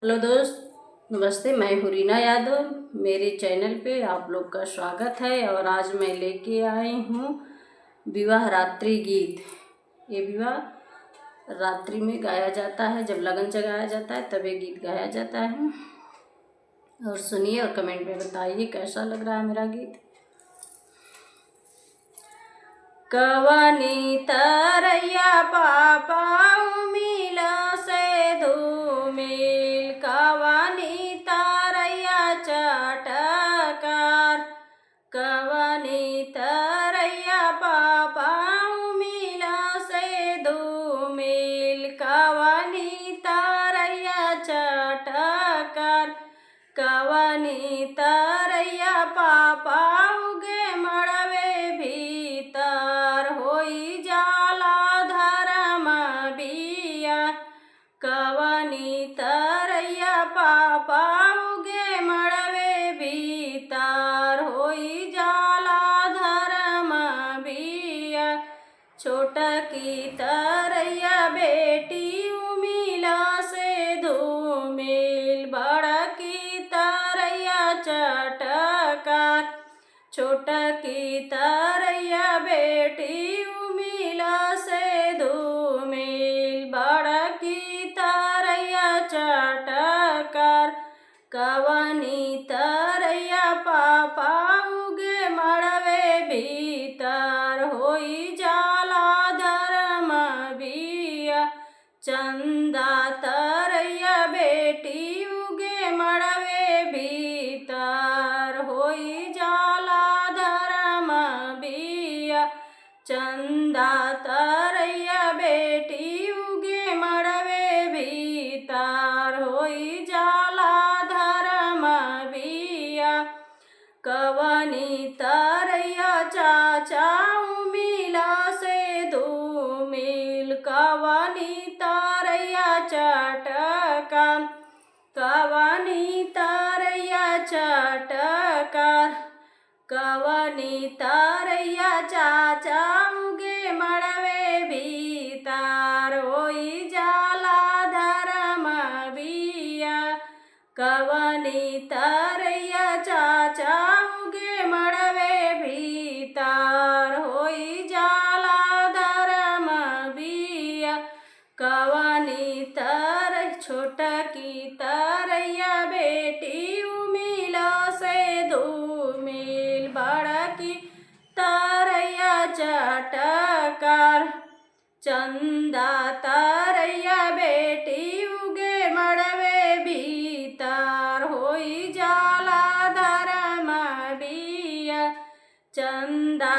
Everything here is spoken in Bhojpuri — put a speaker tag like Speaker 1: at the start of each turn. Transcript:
Speaker 1: हेलो दोस्त, नमस्ते। मैं हूँ रीना यादव। मेरे चैनल पे आप लोग का स्वागत है। और आज मैं लेके आई हूँ विवाह रात्रि गीत। ये विवाह रात्रि में गाया जाता है, जब लगन जगाया जाता है तब ये गीत गाया जाता है। और सुनिए और कमेंट में बताइए कैसा लग रहा है मेरा गीत। कवनी तरैया पापा मिला से धूमिल, कवनी तरैया चटकार, कवनी तरैया पापा मिला से धूमिल, कवनी तरैया चटकार, कवनी तरैया पापा उगे मड़वे भीतर, होई जाला धर्म बिया, कवनी तरैया पापा उगे मड़वे भीतर, होई जाला धर्म बिया, छोटकी तरैया बेटी उमिला से धूमिल, बड़की तरैया चटकार, छोटकी तरैया बेटी उमिला से धूमिल, बड़की तरैया चटकार, कवनी तरैया पापा उगे मड़वे भीतर, होई जाला धर्म बिया, चंदा तरैया बेटी उगे मड़वे भीतर, होई जाला धर्म बिया, चंदा तरैया बेटी उगे मड़वे भीतर, होई जाला धर्म बिया, कवनी तरैया चाचा उमिला से धूमिल, कवनी तरैया चटकार, कवनी तरैया चटकार, कवनी तरैया चाचा उगे मड़वे भीतर, होई जाला धर्म बिया, कवनी तरैया चाचा उगे मड़वे भीतर, होई जाला धर्म बिया, कवनी छोटकी तरैया बेटी उमिला से धूमिल, बड़की तरैया चटकार, चंदा तरैया बेटी उगे मड़वे भीतर, होई जाला धर्म बिया, चंदा